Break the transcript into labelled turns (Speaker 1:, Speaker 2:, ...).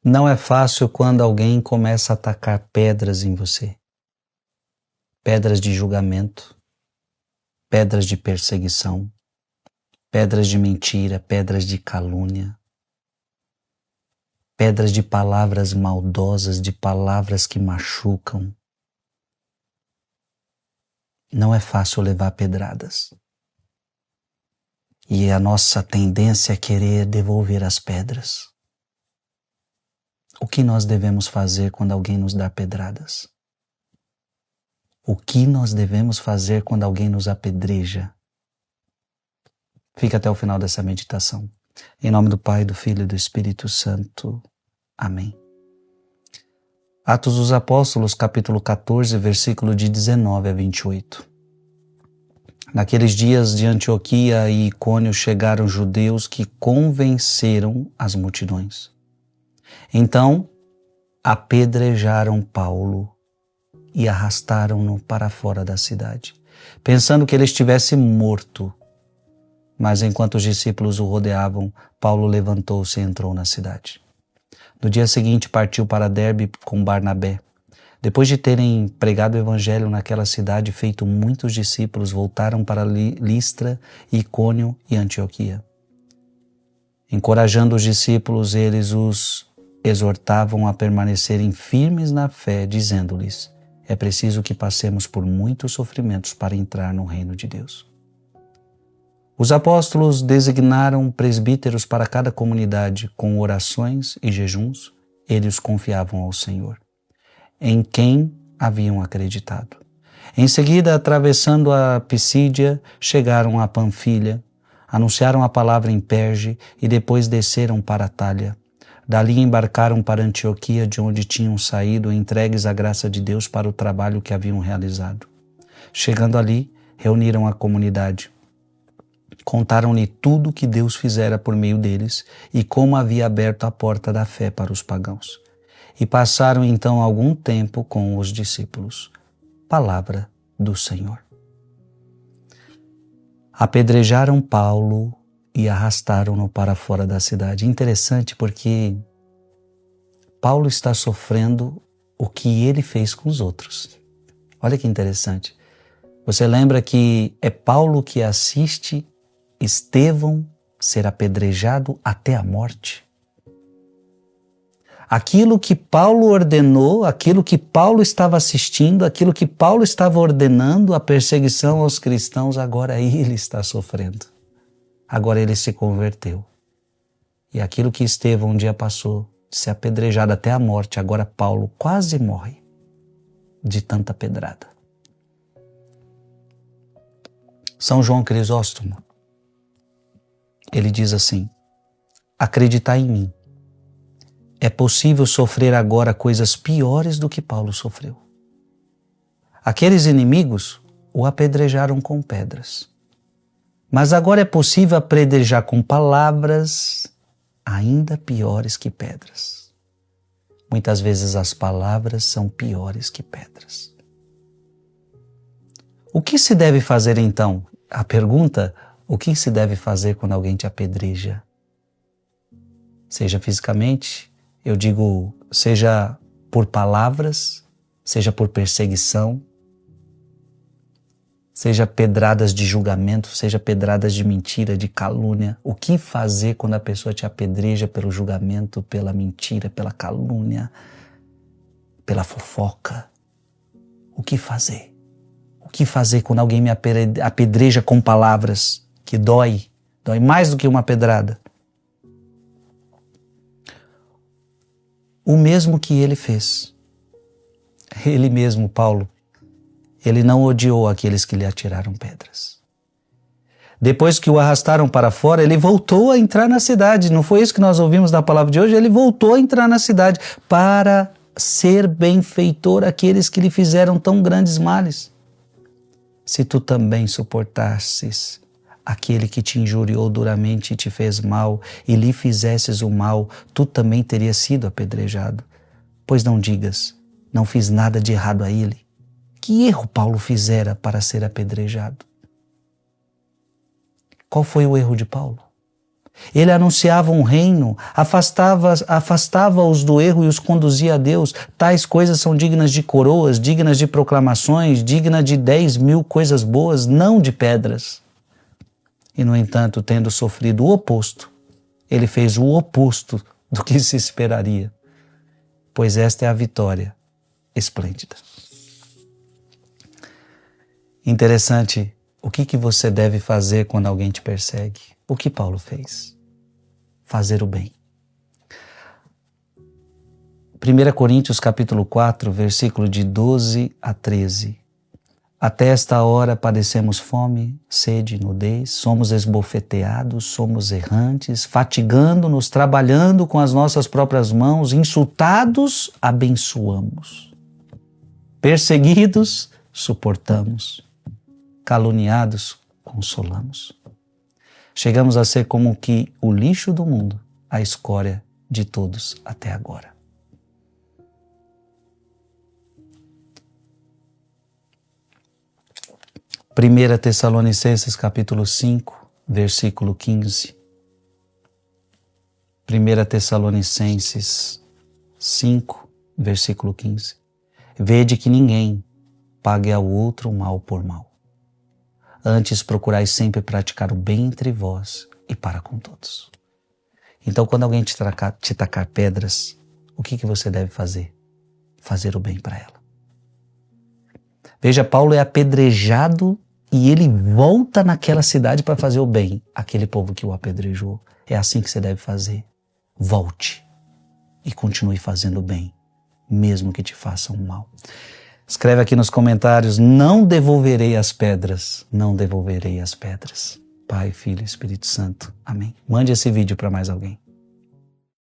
Speaker 1: Não é fácil quando alguém começa a atacar pedras em você. Pedras de julgamento, pedras de perseguição, pedras de mentira, pedras de calúnia, pedras de palavras maldosas, de palavras que machucam. Não é fácil levar pedradas. E a nossa tendência é querer devolver as pedras. O que nós devemos fazer quando alguém nos dá pedradas? O que nós devemos fazer quando alguém nos apedreja? Fica até o final dessa meditação. Em nome do Pai, do Filho e do Espírito Santo. Amém. Atos dos Apóstolos, capítulo 14, versículo de 19 a 28. Naqueles dias de Antioquia e Icônio chegaram judeus que convenceram as multidões. Então, apedrejaram Paulo e arrastaram-no para fora da cidade, pensando que ele estivesse morto. Mas enquanto os discípulos o rodeavam, Paulo levantou-se e entrou na cidade. No dia seguinte partiu para Derbe com Barnabé. Depois de terem pregado o evangelho naquela cidade e feito muitos discípulos, voltaram para Listra, Icônio e Antioquia. Encorajando os discípulos, eles os exortavam a permanecerem firmes na fé, dizendo-lhes: é preciso que passemos por muitos sofrimentos para entrar no reino de Deus. Os apóstolos designaram presbíteros para cada comunidade, com orações e jejuns, eles confiavam ao Senhor, em quem haviam acreditado. Em seguida, atravessando a Pisídia, chegaram a Panfilha, anunciaram a palavra em Perge e depois desceram para Atália. Dali embarcaram para Antioquia, de onde tinham saído, entregues à graça de Deus para o trabalho que haviam realizado. Chegando ali, reuniram a comunidade. Contaram-lhe tudo o que Deus fizera por meio deles e como havia aberto a porta da fé para os pagãos. E passaram então algum tempo com os discípulos. Palavra do Senhor. Apedrejaram Paulo e arrastaram-no para fora da cidade. Interessante porque Paulo está sofrendo o que ele fez com os outros. Olha que interessante. Você lembra que é Paulo que assiste Estevão ser apedrejado até a morte? Aquilo que Paulo ordenou, aquilo que Paulo estava assistindo, aquilo que Paulo estava ordenando, a perseguição aos cristãos, agora ele está sofrendo. Agora ele se converteu. E aquilo que Estevão um dia passou, de ser apedrejado até a morte, agora Paulo quase morre de tanta pedrada. São João Crisóstomo, ele diz assim: acreditai em mim. É possível sofrer agora coisas piores do que Paulo sofreu. Aqueles inimigos o apedrejaram com pedras. Mas agora é possível apedrejar com palavras ainda piores que pedras. Muitas vezes as palavras são piores que pedras. O que se deve fazer então? A pergunta: o que se deve fazer quando alguém te apedreja? Seja fisicamente, eu digo, seja por palavras, seja por perseguição, seja pedradas de julgamento, seja pedradas de mentira, de calúnia. O que fazer quando a pessoa te apedreja pelo julgamento, pela mentira, pela calúnia, pela fofoca? O que fazer? O que fazer quando alguém me apedreja com palavras que dói mais do que uma pedrada? O mesmo que ele fez. Ele mesmo, Paulo, ele não odiou aqueles que lhe atiraram pedras. Depois que o arrastaram para fora, ele voltou a entrar na cidade. Não foi isso que nós ouvimos na palavra de hoje? Ele voltou a entrar na cidade para ser benfeitor àqueles que lhe fizeram tão grandes males. Se tu também suportasses aquele que te injuriou duramente e te fez mal, e lhe fizesses o mal, tu também terias sido apedrejado. Pois não digas, não fiz nada de errado a ele. Que erro Paulo fizera para ser apedrejado? Qual foi o erro de Paulo? Ele anunciava um reino, afastava-os do erro e os conduzia a Deus. Tais coisas são dignas de coroas, dignas de proclamações, dignas de 10.000 coisas boas, não de pedras. E, no entanto, tendo sofrido o oposto, ele fez o oposto do que se esperaria, pois esta é a vitória esplêndida. Interessante, o que você deve fazer quando alguém te persegue? O que Paulo fez? Fazer o bem. 1 Coríntios capítulo 4, versículo de 12 a 13. Até esta hora padecemos fome, sede, nudez, somos esbofeteados, somos errantes, fatigando-nos, trabalhando com as nossas próprias mãos, insultados, abençoamos. Perseguidos, suportamos. Caluniados, consolamos. Chegamos a ser como que o lixo do mundo, a escória de todos até agora. Primeira Tessalonicenses capítulo 5, versículo 15. 1 Tessalonicenses 5, versículo 15. Vede que ninguém pague ao outro mal por mal. Antes procurai sempre praticar o bem entre vós e para com todos. Então, quando alguém te tacar pedras, o que você deve fazer? Fazer o bem para ela. Veja, Paulo é apedrejado e ele volta naquela cidade para fazer o bem. Aquele povo que o apedrejou. É assim que você deve fazer. Volte e continue fazendo o bem, mesmo que te façam mal. Escreve aqui nos comentários, não devolverei as pedras, não devolverei as pedras. Pai, Filho e Espírito Santo. Amém. Mande esse vídeo para mais alguém.